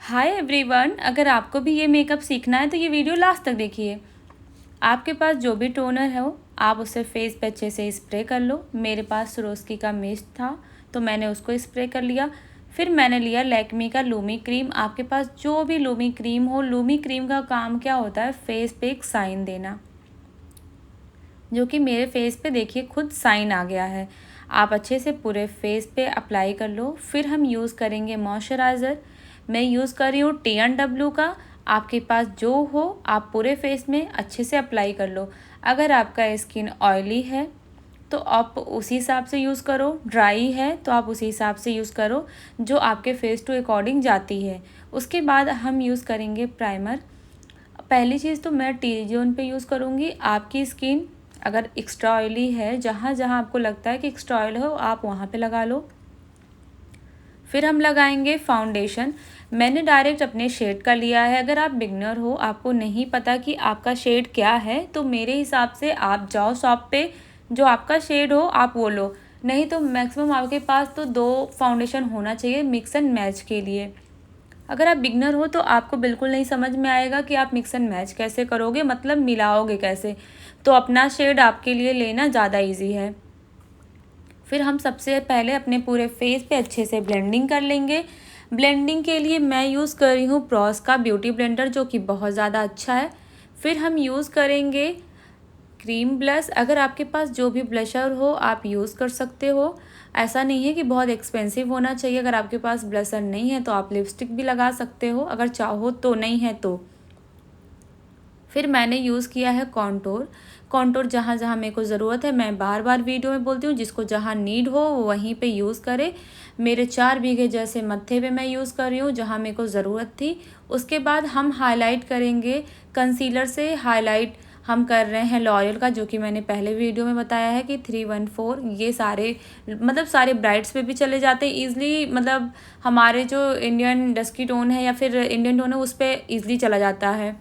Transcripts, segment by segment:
Hi everyone, अगर आपको भी ये मेकअप सीखना है तो ये वीडियो लास्ट तक देखिए। आपके पास जो भी टोनर हो आप उसे फेस पे अच्छे से स्प्रे कर लो। मेरे पास स्वरोस्की का मिस्ट था तो मैंने उसको स्प्रे कर लिया। फिर मैंने लिया लैक्मी का लूमी क्रीम। आपके पास जो भी लूमी क्रीम हो, लूमी क्रीम का काम क्या होता है, फेस पे एक साइन देना, जो कि मेरे फेस पे देखिए खुद साइन आ गया है। आप अच्छे से पूरे फेस पे अप्लाई कर लो। फिर हम यूज़ करेंगे मॉइस्चराइज़र। मैं यूज़ कर रही हूँ TNW का। आपके पास जो हो आप पूरे फेस में अच्छे से अप्लाई कर लो। अगर आपका स्किन ऑयली है तो आप उसी हिसाब से यूज़ करो, ड्राई है तो आप उसी हिसाब से यूज़ करो जो आपके फेस टू अकॉर्डिंग जाती है। उसके बाद हम यूज़ करेंगे प्राइमर। पहली चीज़ तो मैं टी जोन पे यूज़ करूँगी। आपकी स्किन अगर एक्स्ट्रा ऑयली है, जहाँ जहाँ आपको लगता है कि एक्स्ट्रा ऑयल हो आप वहाँ पे लगा लो। फिर हम लगाएंगे फाउंडेशन। मैंने डायरेक्ट अपने शेड का लिया है। अगर आप बिगनर हो, आपको नहीं पता कि आपका शेड क्या है, तो मेरे हिसाब से आप जाओ शॉप पे, जो आपका शेड हो आप वो लो। नहीं तो मैक्सिमम आपके पास तो 2 फाउंडेशन होना चाहिए मिक्स एंड मैच के लिए। अगर आप बिगनर हो तो आपको बिल्कुल नहीं समझ में आएगा कि आप मिक्स एंड मैच कैसे करोगे, मतलब मिलाओगे कैसे। तो अपना शेड आपके लिए लेना ज़्यादा इजी है। फिर हम सबसे पहले अपने पूरे फेस पे अच्छे से ब्लेंडिंग कर लेंगे। ब्लेंडिंग के लिए मैं यूज़ कर रही हूँ प्रॉस का ब्यूटी ब्लेंडर, जो कि बहुत ज़्यादा अच्छा है। फिर हम यूज़ करेंगे क्रीम ब्लश। अगर आपके पास जो भी ब्लशर हो आप यूज़ कर सकते हो। ऐसा नहीं है कि बहुत एक्सपेंसिव होना चाहिए। अगर आपके पास ब्लशर नहीं है तो आप लिपस्टिक भी लगा सकते हो, अगर चाहो तो। नहीं है तो फिर मैंने यूज़ किया है कॉन्टोर। कॉन्टोर जहाँ जहाँ मेरे को ज़रूरत है, मैं बार बार वीडियो में बोलती हूँ, जिसको जहाँ नीड हो वो वहीं पे यूज़ करे। मेरे 4 बीघे जैसे मत्थे पे मैं यूज़ कर रही हूँ जहाँ मेरे को ज़रूरत थी। उसके बाद हम हाईलाइट करेंगे कंसीलर से। हाईलाइट हम कर रहे हैं लॉरियल का, जो कि मैंने पहले वीडियो में बताया है कि 314। ये सारे मतलब सारे ब्राइट्स पे भी चले जाते हैं ईज़िली। मतलब हमारे जो इंडियन डस्की टोन है या फिर इंडियन टोन है उस पर ईज़िली चला जाता है।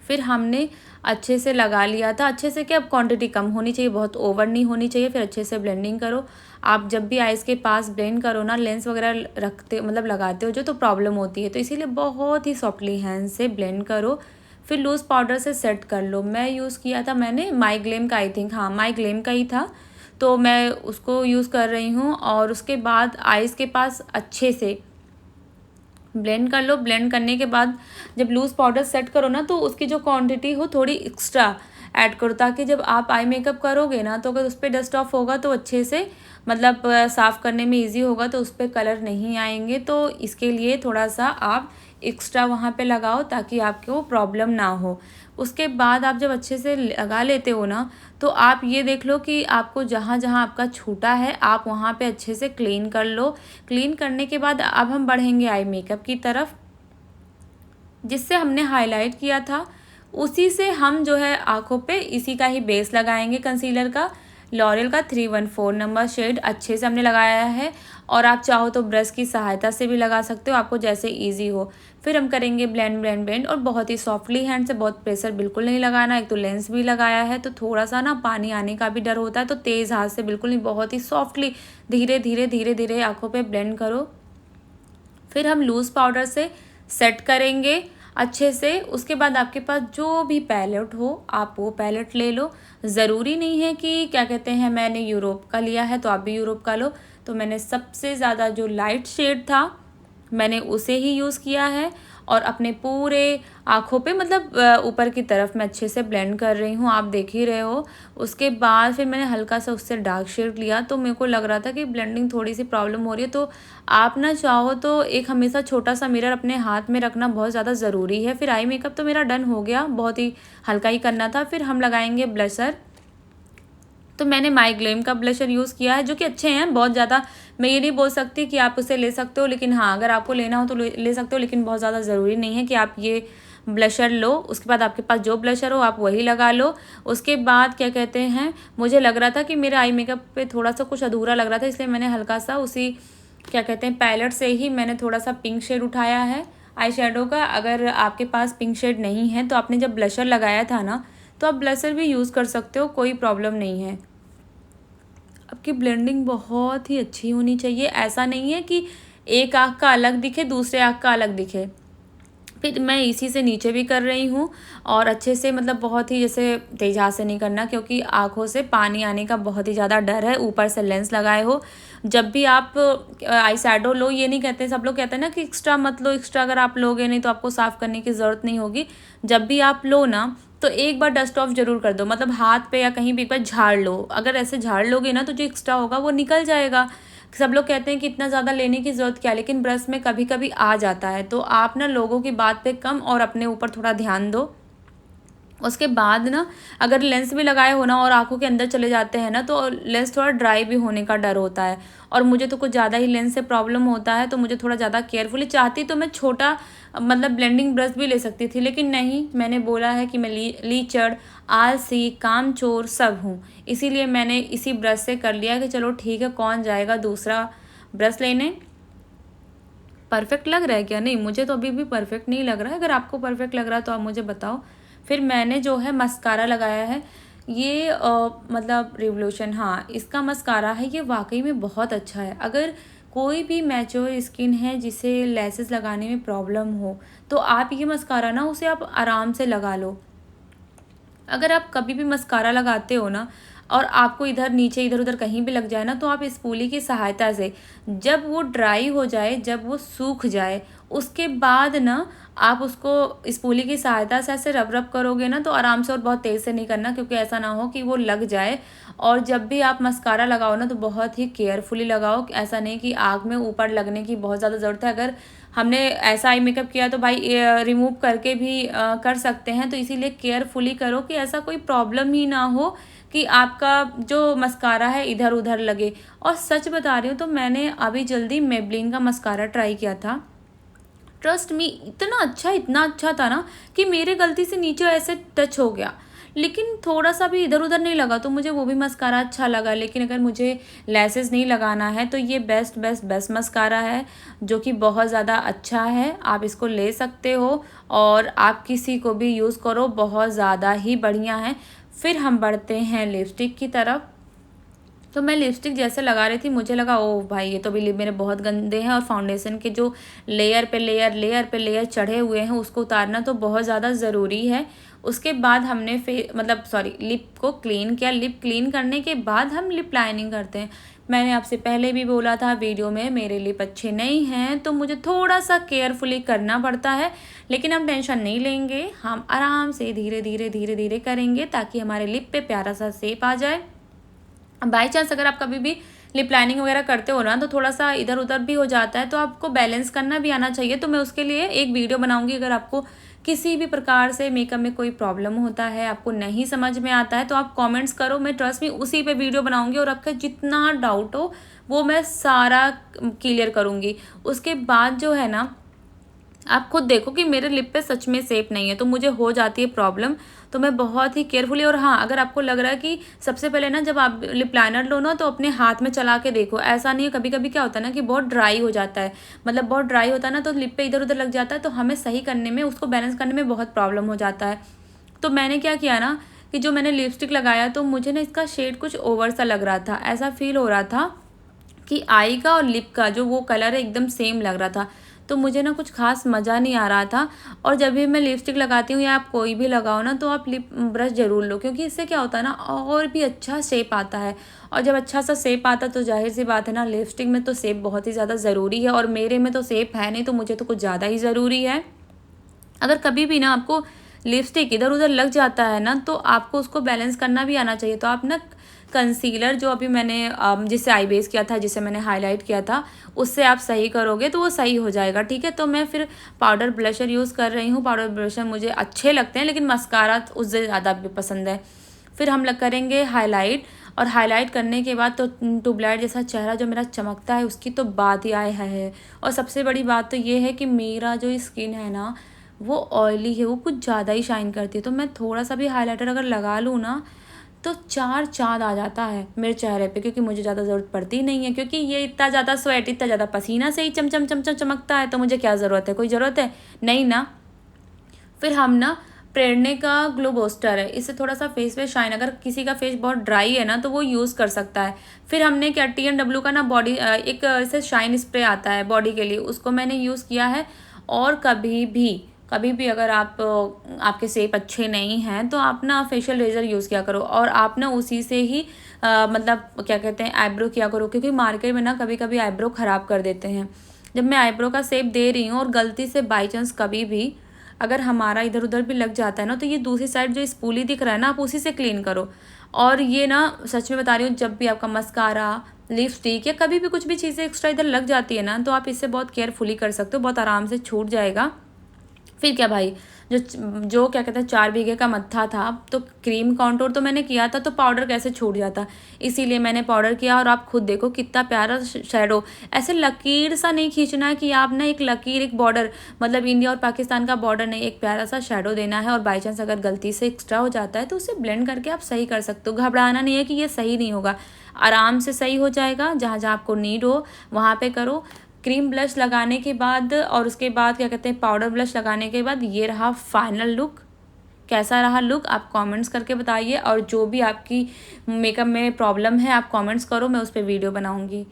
फिर हमने अच्छे से लगा लिया था। अच्छे से क्या, अब क्वांटिटी कम होनी चाहिए, बहुत ओवर नहीं होनी चाहिए। फिर अच्छे से ब्लेंडिंग करो। आप जब भी आइज़ के पास ब्लेंड करो ना, लेंस वगैरह रखते मतलब लगाते हो जो, तो प्रॉब्लम होती है, तो इसीलिए बहुत ही सॉफ्टली हैंड से ब्लेंड करो। फिर लूज़ पाउडर से सेट कर लो। मैं यूज़ किया था, मैंने माईग्लेम का, आई थिंक हाँ माईग्लेम का ही था, तो मैं उसको यूज़ कर रही हूँ। और उसके बाद आइज़ के पास अच्छे से ब्लेंड कर लो। ब्लेंड करने के बाद जब लूज़ पाउडर सेट करो ना, तो उसकी जो क्वांटिटी हो थोड़ी एक्स्ट्रा ऐड करो, ताकि जब आप आई मेकअप करोगे ना तो अगर उस पर डस्ट ऑफ होगा तो अच्छे से मतलब साफ़ करने में इजी होगा, तो उस पर कलर नहीं आएंगे। तो इसके लिए थोड़ा सा आप एक्स्ट्रा वहाँ पे लगाओ ताकि आपको प्रॉब्लम ना हो। उसके बाद आप जब अच्छे से लगा लेते हो ना, तो आप ये देख लो कि आपको जहाँ जहाँ आपका छूटा है आप वहाँ पे अच्छे से क्लीन कर लो। क्लीन करने के बाद अब हम बढ़ेंगे आई मेकअप की तरफ। जिससे हमने हाईलाइट किया था उसी से हम जो है आँखों पे इसी का ही बेस लगाएंगे कंसीलर का। लॉरियल का 314 नंबर शेड अच्छे से हमने लगाया है। और आप चाहो तो ब्रश की सहायता से भी लगा सकते हो, आपको जैसे इजी हो। फिर हम करेंगे ब्लेंड ब्लेंड ब्लेंड, और बहुत ही सॉफ्टली हैंड से, बहुत प्रेशर बिल्कुल नहीं लगाना। एक तो लेंस भी लगाया है तो थोड़ा सा ना पानी आने का भी डर होता है, तो तेज़ हाथ से बिल्कुल नहीं, बहुत ही सॉफ्टली धीरे धीरे धीरे धीरे आँखों पर ब्लेंड करो। फिर हम लूज़ पाउडर से सेट करेंगे अच्छे से। उसके बाद आपके पास जो भी पैलेट हो आप वो पैलेट ले लो। ज़रूरी नहीं है कि क्या कहते हैं, मैंने यूरोप का लिया है तो आप भी यूरोप का लो। तो मैंने सबसे ज़्यादा जो लाइट शेड था मैंने उसे ही यूज़ किया है। और अपने पूरे आँखों पे मतलब ऊपर की तरफ मैं अच्छे से ब्लेंड कर रही हूँ, आप देख ही रहे हो। उसके बाद फिर मैंने हल्का सा उससे डार्क शेड लिया, तो मेरे को लग रहा था कि ब्लेंडिंग थोड़ी सी प्रॉब्लम हो रही है। तो आप ना चाहो तो एक हमेशा छोटा सा मिरर अपने हाथ में रखना बहुत ज़्यादा ज़रूरी है। फिर आई मेकअप तो मेरा डन हो गया, बहुत ही हल्का ही करना था। फिर हम लगाएंगे ब्लशर। तो मैंने माईग्लेम का ब्लशर यूज़ किया है, जो कि अच्छे हैं बहुत ज़्यादा। मैं ये नहीं बोल सकती कि आप उसे ले सकते हो, लेकिन हाँ अगर आपको लेना हो तो ले सकते हो, लेकिन बहुत ज़्यादा ज़रूरी नहीं है कि आप ये ब्लशर लो। उसके बाद आपके पास जो ब्लशर हो आप वही लगा लो। उसके बाद क्या कहते हैं, मुझे लग रहा था कि मेरा आई मेकअप पे थोड़ा सा कुछ अधूरा लग रहा था, इसलिए मैंने हल्का सा उसी क्या कहते हैं पैलेट से ही मैंने थोड़ा सा पिंक शेड उठाया है आई शेडो का। अगर आपके पास पिंक शेड नहीं है तो आपने जब ब्लशर लगाया था ना, तो आप ब्लशर भी यूज़ कर सकते हो, कोई प्रॉब्लम नहीं है। आपकी ब्लेंडिंग बहुत ही अच्छी होनी चाहिए। ऐसा नहीं है कि एक आँख का अलग दिखे, दूसरे आँख का अलग दिखे। फिर मैं इसी से नीचे भी कर रही हूँ और अच्छे से, मतलब बहुत ही जैसे तेज हाथ से नहीं करना, क्योंकि आँखों से पानी आने का बहुत ही ज़्यादा डर है। ऊपर से लेंस लगाए हो। जब भी आप आई शैडो लो, ये नहीं कहते, सब लोग कहते हैं ना कि एक्स्ट्रा मत लो, एक्स्ट्रा अगर आप लोगे नहीं तो आपको साफ़ करने की ज़रूरत नहीं होगी। जब भी आप लो ना तो एक बार डस्ट ऑफ ज़रूर कर दो, मतलब हाथ पे या कहीं भी एक बार झाड़ लो। अगर ऐसे झाड़ लोगे ना तो जो एक्स्ट्रा होगा वो निकल जाएगा। सब लोग कहते हैं कि इतना ज़्यादा लेने की ज़रूरत क्या है, लेकिन ब्रश में कभी कभी आ जाता है। तो आप ना लोगों की बात पे कम और अपने ऊपर थोड़ा ध्यान दो। उसके बाद ना अगर लेंस भी लगाए हो ना और आँखों के अंदर चले जाते हैं ना तो लेंस थोड़ा ड्राई भी होने का डर होता है। और मुझे तो कुछ ज़्यादा ही लेंस से प्रॉब्लम होता है, तो मुझे थोड़ा ज़्यादा केयरफुली चाहती तो मैं छोटा मतलब ब्लेंडिंग ब्रश भी ले सकती थी, लेकिन नहीं, मैंने बोला है कि मैं लीचड़, आलसी, कामचोर सब हूँ। इसीलिए मैंने इसी ब्रश से कर लिया कि चलो ठीक है, कौन जाएगा दूसरा ब्रश लेने। परफेक्ट लग रहा है क्या? नहीं, मुझे तो अभी भी परफेक्ट नहीं लग रहा है। अगर आपको परफेक्ट लग रहा है तो आप मुझे बताओ। फिर मैंने जो है मस्कारा लगाया है, ये मतलब रिवोल्यूशन, हाँ इसका मस्कारा है, ये वाकई में बहुत अच्छा है। अगर कोई भी मैच्योर स्किन है जिसे लैसेस लगाने में प्रॉब्लम हो तो आप ये मस्कारा ना उसे आप आराम से लगा लो। अगर आप कभी भी मस्कारा लगाते हो ना और आपको इधर नीचे इधर उधर कहीं भी लग जाए ना तो आप इस स्पूली की सहायता से, जब वो ड्राई हो जाए, जब वो सूख जाए, उसके बाद ना आप उसको स्पूली की सहायता से ऐसे रब रब करोगे ना तो आराम से, और बहुत तेज़ से नहीं करना क्योंकि ऐसा ना हो कि वो लग जाए। और जब भी आप मस्कारा लगाओ ना तो बहुत ही केयरफुली लगाओ, ऐसा नहीं कि आँख में ऊपर लगने की बहुत ज़्यादा ज़रूरत है। अगर हमने ऐसा आई मेकअप किया तो भाई रिमूव करके भी कर सकते हैं, तो इसीलिए केयरफुली करो कि ऐसा कोई प्रॉब्लम ही ना हो कि आपका जो मस्कारा है इधर उधर लगे। और सच बता रही हूँ, तो मैंने अभी जल्दी मेबलिन का मस्कारा ट्राई किया था। ट्रस्ट मी, इतना अच्छा था ना कि मेरे गलती से नीचे ऐसे टच हो गया, लेकिन थोड़ा सा भी इधर उधर नहीं लगा, तो मुझे वो भी मस्कारा अच्छा लगा। लेकिन अगर मुझे लैसेस नहीं लगाना है तो ये बेस्ट बेस्ट बेस्ट मस्कारा है, जो कि बहुत ज़्यादा अच्छा है। आप इसको ले सकते हो और आप किसी को भी यूज़ करो, बहुत ज़्यादा ही बढ़िया है। फिर हम बढ़ते हैं लिपस्टिक की तरफ। तो मैं लिपस्टिक जैसे लगा रही थी, मुझे लगा ओ भाई ये तो भी लिप मेरे बहुत गंदे हैं, और फाउंडेशन के जो लेयर पे लेयर चढ़े हुए हैं उसको उतारना तो बहुत ज़्यादा ज़रूरी है। उसके बाद हमने लिप को क्लीन किया। लिप क्लीन करने के बाद हम लिप लाइनिंग करते हैं। मैंने आपसे पहले भी बोला था वीडियो में, मेरे लिप अच्छे नहीं हैं तो मुझे थोड़ा सा केयरफुली करना पड़ता है, लेकिन हम टेंशन नहीं लेंगे, हम आराम से धीरे धीरे करेंगे ताकि हमारे लिप पे प्यारा सा शेप आ जाए। बाई चांस अगर आप कभी भी लिप लाइनिंग वगैरह करते हो ना तो थोड़ा सा इधर उधर भी हो जाता है, तो आपको बैलेंस करना भी आना चाहिए। तो मैं उसके लिए एक वीडियो बनाऊंगी। अगर आपको किसी भी प्रकार से मेकअप में कोई प्रॉब्लम होता है, आपको नहीं समझ में आता है, तो आप कमेंट्स करो, मैं ट्रस्ट में उसी पे वीडियो बनाऊंगी और आपका जितना डाउट हो वो मैं सारा क्लियर करूँगी। उसके बाद जो है ना, आप खुद देखो कि मेरे लिप पे सच में शेप नहीं है, तो मुझे हो जाती है प्रॉब्लम। तो मैं बहुत ही केयरफुली, और हाँ अगर आपको लग रहा है कि सबसे पहले ना जब आप लिप लाइनर लो ना तो अपने हाथ में चला के देखो। ऐसा नहीं है, कभी कभी क्या होता है ना कि बहुत ड्राई हो जाता है, मतलब बहुत ड्राई होता है ना तो लिप पे इधर उधर लग जाता है, तो हमें सही करने में, उसको बैलेंस करने में बहुत प्रॉब्लम हो जाता है। तो मैंने क्या किया ना कि जो मैंने लिपस्टिक लगाया तो मुझे ना इसका शेड कुछ ओवर सा लग रहा था, ऐसा फील हो रहा था कि आई का और लिप का जो वो कलर है एकदम सेम लग रहा था। तो मुझे ना कुछ खास मज़ा नहीं आ रहा था। और जब भी मैं लिपस्टिक लगाती हूँ या आप कोई भी लगाओ ना तो आप लिप ब्रश ज़रूर लो, क्योंकि इससे क्या होता है ना और भी अच्छा शेप आता है। और जब अच्छा सा शेप आता है तो जाहिर सी बात है ना, लिपस्टिक में तो शेप बहुत ही ज़्यादा ज़रूरी है, और मेरे में तो शेप है नहीं, तो मुझे तो कुछ ज़्यादा ही ज़रूरी है। अगर कभी भी ना आपको लिपस्टिक इधर उधर लग जाता है ना तो आपको उसको बैलेंस करना भी आना चाहिए। तो आप ना कंसीलर जो अभी मैंने जिससे आई बेस किया था, जिसे मैंने हाईलाइट किया था, उससे आप सही करोगे तो वो सही हो जाएगा, ठीक है। तो मैं फिर पाउडर ब्लशर यूज़ कर रही हूँ। पाउडर ब्लशर मुझे अच्छे लगते हैं, लेकिन मस्कारा उससे ज़्यादा भी पसंद है। फिर हम लग करेंगे हाईलाइट, और हाईलाइट करने के बाद तो ट्यूबलाइट जैसा चेहरा जो मेरा चमकता है उसकी तो बात ही आए है। और सबसे बड़ी बात तो ये है कि मेरा जो स्किन है ना वो ऑयली है, वो कुछ ज़्यादा ही शाइन करती है। तो मैं थोड़ा सा भी हाइलाइटर अगर लगा लूँ ना तो चार चाँद आ जाता है मेरे चेहरे पे, क्योंकि मुझे ज़्यादा ज़रूरत पड़ती नहीं है, क्योंकि ये इतना ज़्यादा स्वेट, इतना ज़्यादा पसीना से ही चमचम चमचम चमकता है, तो मुझे क्या ज़रूरत है, कोई ज़रूरत है नहीं ना। फिर हम ना प्रेरणे का ग्लो बूस्टर है, इससे थोड़ा सा फेस पे शाइन, अगर किसी का फेस बहुत ड्राई है ना तो वो यूज़ कर सकता है। फिर हमने क्या TNW का ना बॉडी एक ऐसे शाइन स्प्रे आता है बॉडी के लिए, उसको मैंने यूज़ किया है। और कभी भी अगर आपके शेप अच्छे नहीं हैं तो आप ना फेशियल रेजर यूज़ किया करो, और आप ना उसी से ही मतलब क्या कहते हैं आईब्रो किया करो, क्योंकि मार्केट में ना कभी कभी आईब्रो ख़राब कर देते हैं। जब मैं आईब्रो का शेप दे रही हूँ और गलती से बाई चांस कभी भी अगर हमारा इधर उधर भी लग जाता है ना, तो ये दूसरी साइड जो स्पूली दिख रहा है ना, आप उसी से क्लीन करो। और ये ना सच में बता रही हूँ, जब भी आपका मस्कारा, लिपस्टिक या कभी भी कुछ भी चीज़ें एक्स्ट्रा इधर लग जाती है ना, तो आप इससे बहुत केयरफुली कर सकते हो, बहुत आराम से छूट जाएगा। फिर क्या भाई, जो क्या कहते हैं 4 बीघे का मत्था था, तो क्रीम कॉन्टूर तो मैंने किया था, तो पाउडर कैसे छूट जाता, इसीलिए मैंने पाउडर किया। और आप खुद देखो कितना प्यारा शेडो, ऐसे लकीर सा नहीं खींचना है कि आप ना एक लकीर, एक बॉर्डर, मतलब इंडिया और पाकिस्तान का बॉर्डर नहीं, एक प्यारा सा शेडो देना है। और बाई चांस अगर गलती से एक्स्ट्रा हो जाता है तो उसे ब्लेंड करके आप सही कर सकते हो। घबराना नहीं है कि ये सही नहीं होगा, आराम से सही हो जाएगा। जहाँ जहाँ आपको नीड हो वहाँ पे करो। क्रीम ब्लश लगाने के बाद और उसके बाद क्या कहते हैं पाउडर ब्लश लगाने के बाद ये रहा फाइनल लुक। कैसा रहा लुक आप कमेंट्स करके बताइए, और जो भी आपकी मेकअप में प्रॉब्लम है आप कमेंट्स करो, मैं उस पर वीडियो बनाऊंगी।